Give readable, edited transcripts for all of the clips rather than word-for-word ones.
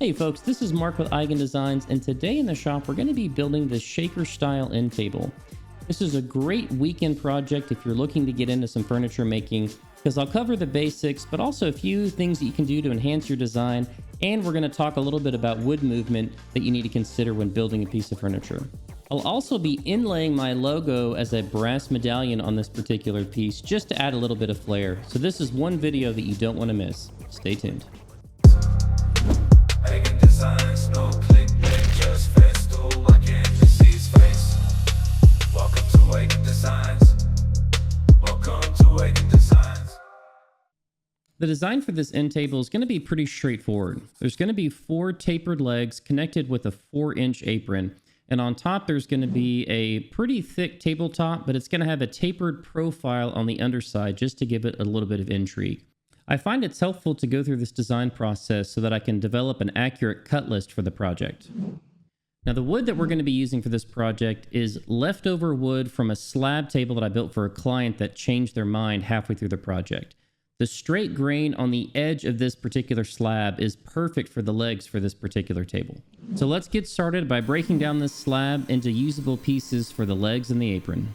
Hey folks, this is Mark with Eigen Designs, and today in the shop we're going to be building the shaker style end table. This is a great weekend project if you're looking to get into some furniture making, because I'll cover the basics, but also a few things that you can do to enhance your design, and we're going to talk a little bit about wood movement that you need to consider when building a piece of furniture. I'll also be inlaying my logo as a brass medallion on this particular piece just to add a little bit of flair. So this is one video that you don't want to miss. Stay tuned. Making designs, no clickbait, just festool. I can't just see his face. Welcome to Aiken Designs. Welcome to Aiken Designs. The design for this end table is going to be pretty straightforward. There's going to be 4 tapered legs connected with a 4-inch apron. And on top, there's going to be a pretty thick tabletop, but it's going to have a tapered profile on the underside just to give it a little bit of intrigue. I find it's helpful to go through this design process so that I can develop an accurate cut list for the project. Now, the wood that we're going to be using for this project is leftover wood from a slab table that I built for a client that changed their mind halfway through the project. The straight grain on the edge of this particular slab is perfect for the legs for this particular table. So let's get started by breaking down this slab into usable pieces for the legs and the apron.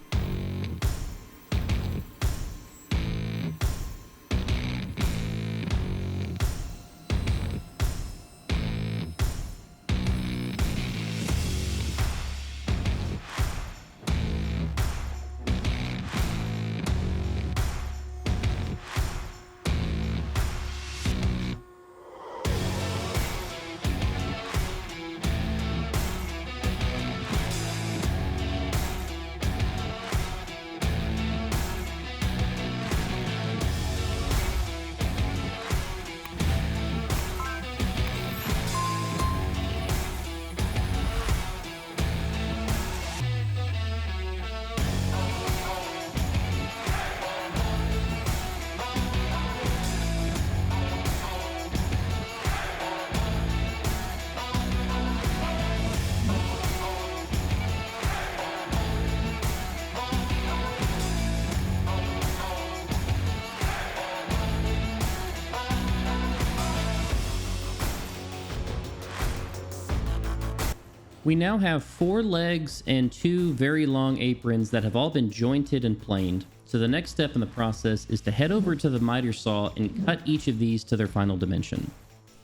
We now have 4 legs and 2 very long aprons that have all been jointed and planed. So the next step in the process is to head over to the miter saw and cut each of these to their final dimension.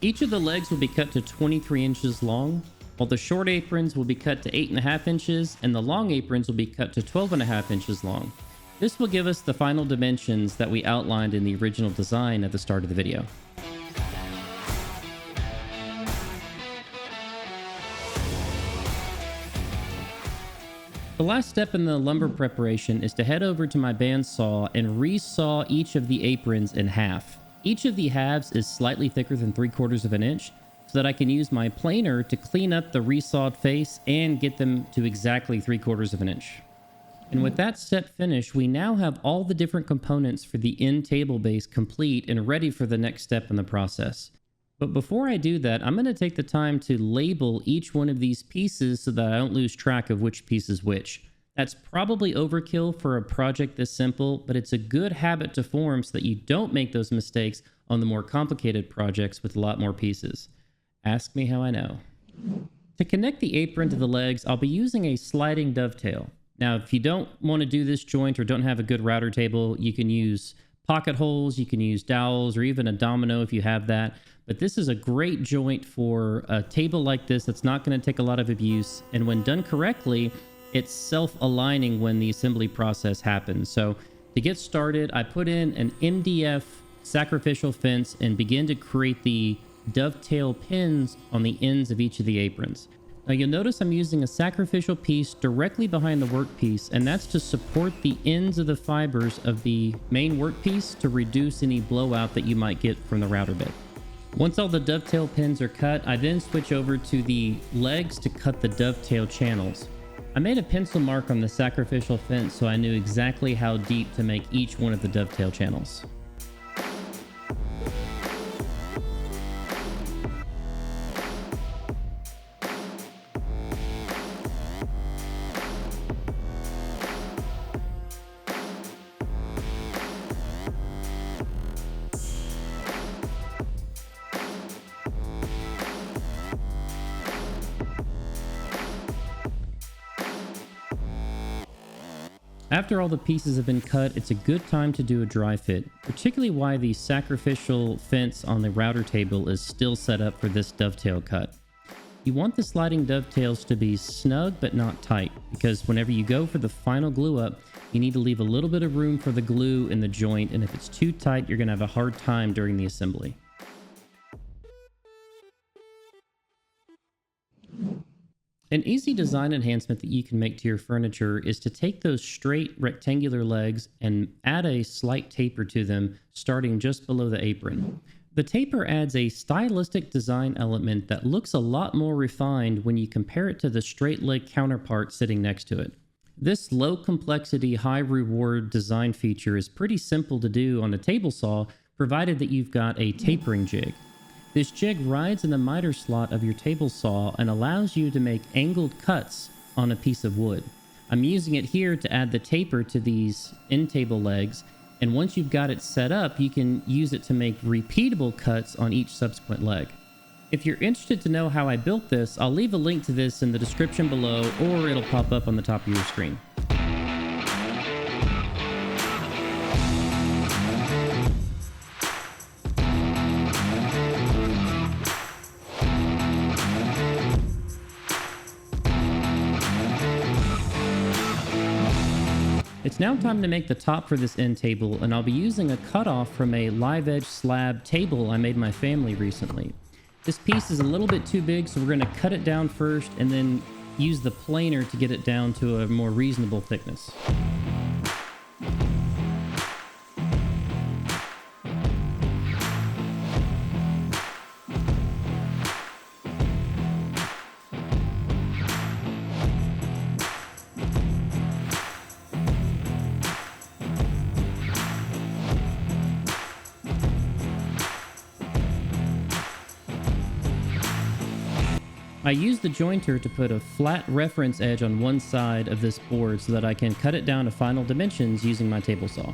Each of the legs will be cut to 23 inches long, while the short aprons will be cut to 8.5 inches and the long aprons will be cut to 12.5 inches long. This will give us the final dimensions that we outlined in the original design at the start of the video. The last step in the lumber preparation is to head over to my bandsaw and resaw each of the aprons in half. Each of the halves is slightly thicker than 3/4 of an inch, so that I can use my planer to clean up the resawed face and get them to exactly 3/4 of an inch. And with that step finished, we now have all the different components for the end table base complete and ready for the next step in the process. But before I do that, I'm going to take the time to label each one of these pieces so that I don't lose track of which piece is which. That's probably overkill for a project this simple, but it's a good habit to form so that you don't make those mistakes on the more complicated projects with a lot more pieces. Ask me how I know. To connect the apron to the legs, I'll be using a sliding dovetail. Now, if you don't want to do this joint or don't have a good router table, you can use pocket holes, you can use dowels, or even a domino if you have that. But this is a great joint for a table like this that's not going to take a lot of abuse. And when done correctly, it's self-aligning when the assembly process happens. So to get started, I put in an MDF sacrificial fence and begin to create the dovetail pins on the ends of each of the aprons. Now you'll notice I'm using a sacrificial piece directly behind the workpiece, and that's to support the ends of the fibers of the main workpiece to reduce any blowout that you might get from the router bit. Once all the dovetail pins are cut, I then switch over to the legs to cut the dovetail channels. I made a pencil mark on the sacrificial fence so I knew exactly how deep to make each one of the dovetail channels. After all the pieces have been cut, it's a good time to do a dry fit, particularly why the sacrificial fence on the router table is still set up for this dovetail cut. You want the sliding dovetails to be snug but not tight, because whenever you go for the final glue up, you need to leave a little bit of room for the glue in the joint, and if it's too tight, you're going to have a hard time during the assembly. An easy design enhancement that you can make to your furniture is to take those straight rectangular legs and add a slight taper to them, starting just below the apron. The taper adds a stylistic design element that looks a lot more refined when you compare it to the straight leg counterpart sitting next to it. This low complexity, high reward design feature is pretty simple to do on a table saw, provided that you've got a tapering jig. This jig rides in the miter slot of your table saw and allows you to make angled cuts on a piece of wood. I'm using it here to add the taper to these end table legs, and once you've got it set up, you can use it to make repeatable cuts on each subsequent leg. If you're interested to know how I built this, I'll leave a link to this in the description below, or it'll pop up on the top of your screen. It's now time to make the top for this end table, and I'll be using a cutoff from a live edge slab table I made my family recently. This piece is a little bit too big, so we're going to cut it down first and then use the planer to get it down to a more reasonable thickness. I use the jointer to put a flat reference edge on one side of this board so that I can cut it down to final dimensions using my table saw.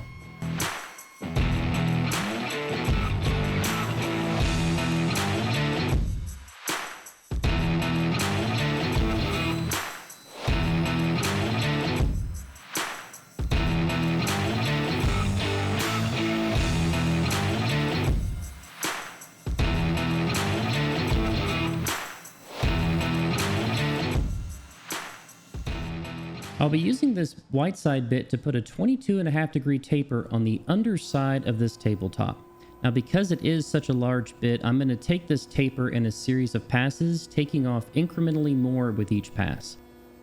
I'll be using this white side bit to put a 22.5 degree taper on the underside of this tabletop. Now, because it is such a large bit, I'm going to take this taper in a series of passes, taking off incrementally more with each pass.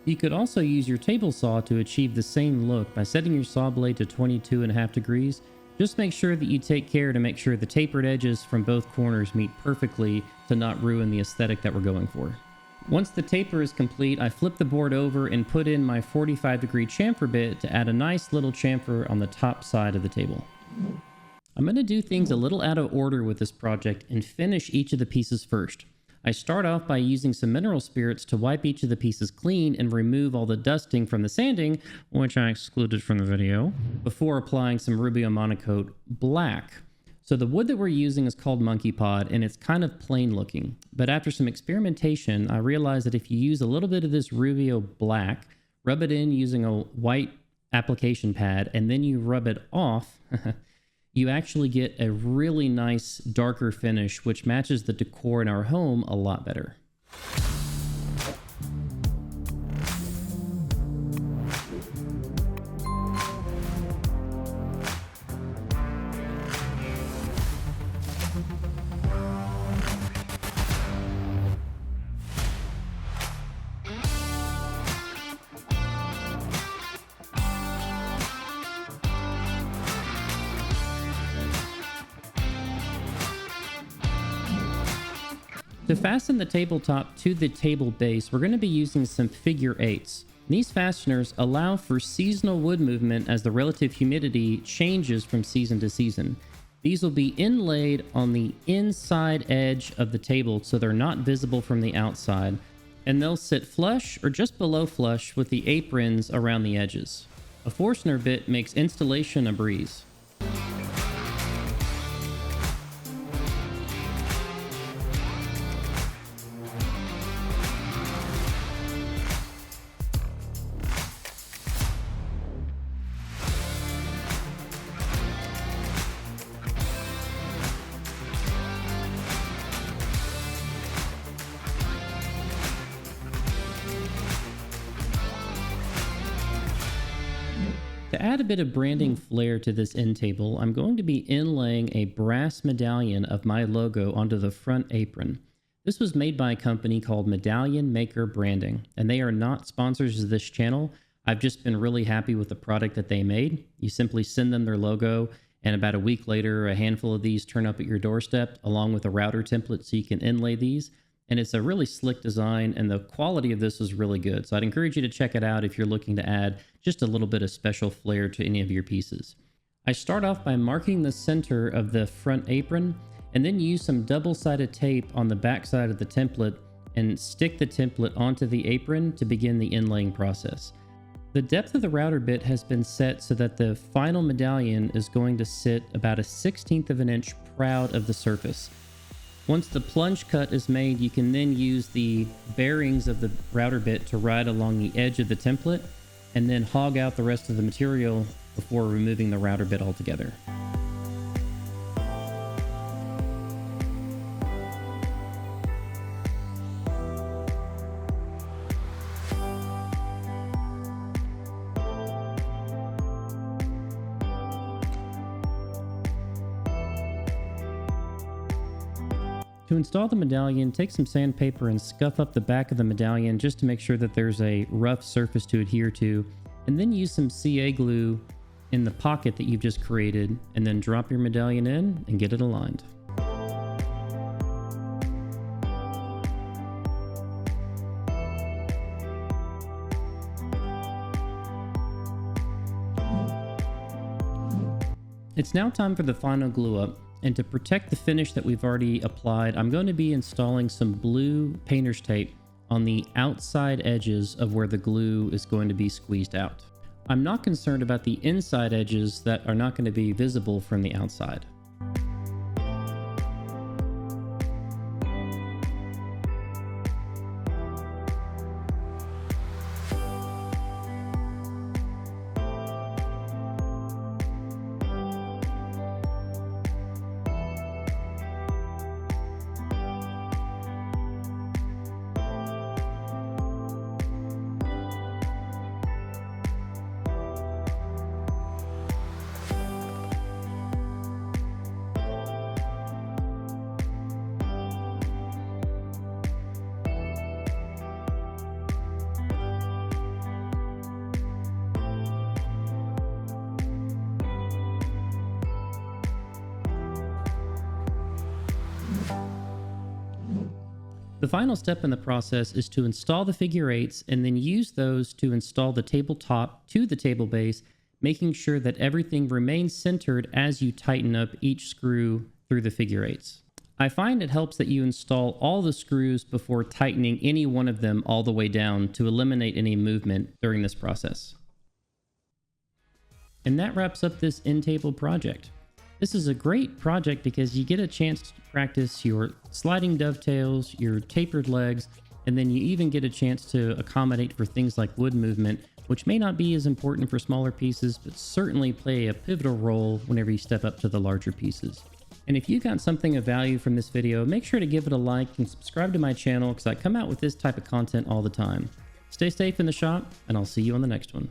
You could also use your table saw to achieve the same look by setting your saw blade to 22.5 degrees. Just make sure that you take care to make sure the tapered edges from both corners meet perfectly to not ruin the aesthetic that we're going for. Once the taper is complete, I flip the board over and put in my 45 degree chamfer bit to add a nice little chamfer on the top side of the table. I'm going to do things a little out of order with this project and finish each of the pieces first. I start off by using some mineral spirits to wipe each of the pieces clean and remove all the dusting from the sanding, which I excluded from the video, before applying some Rubio Monocoat Black. So the wood that we're using is called Monkey Pod, and it's kind of plain looking. But after some experimentation, I realized that if you use a little bit of this Rubio Black, rub it in using a white application pad, and then you rub it off, you actually get a really nice darker finish, which matches the decor in our home a lot better. To fasten the tabletop to the table base, we're going to be using some figure eights. These fasteners allow for seasonal wood movement as the relative humidity changes from season to season. These will be inlaid on the inside edge of the table so they're not visible from the outside, and they'll sit flush or just below flush with the aprons around the edges. A Forstner bit makes installation a breeze. To add a bit of branding flair to this end table, I'm going to be inlaying a brass medallion of my logo onto the front apron. This was made by a company called Medallion Maker Branding, and they are not sponsors of this channel. I've just been really happy with the product that they made. You simply send them their logo, and about a week later, a handful of these turn up at your doorstep, along with a router template so you can inlay these. And it's a really slick design, and the quality of this is really good. So I'd encourage you to check it out if you're looking to add just a little bit of special flair to any of your pieces. I start off by marking the center of the front apron, and then use some double-sided tape on the back side of the template and stick the template onto the apron to begin the inlaying process. The depth of the router bit has been set so that the final medallion is going to sit about a 1/16 of an inch proud of the surface. Once the plunge cut is made, you can then use the bearings of the router bit to ride along the edge of the template and then hog out the rest of the material before removing the router bit altogether. To install the medallion, take some sandpaper and scuff up the back of the medallion just to make sure that there's a rough surface to adhere to, and then use some CA glue in the pocket that you've just created, and then drop your medallion in and get it aligned. It's now time for the final glue up. And to protect the finish that we've already applied, I'm going to be installing some blue painter's tape on the outside edges of where the glue is going to be squeezed out. I'm not concerned about the inside edges that are not going to be visible from the outside. The final step in the process is to install the figure eights and then use those to install the tabletop to the table base, making sure that everything remains centered as you tighten up each screw through the figure eights. I find it helps that you install all the screws before tightening any one of them all the way down to eliminate any movement during this process. And that wraps up this end table project. This is a great project because you get a chance to practice your sliding dovetails, your tapered legs, and then you even get a chance to accommodate for things like wood movement, which may not be as important for smaller pieces, but certainly play a pivotal role whenever you step up to the larger pieces. And if you got something of value from this video, make sure to give it a like and subscribe to my channel because I come out with this type of content all the time. Stay safe in the shop, and I'll see you on the next one.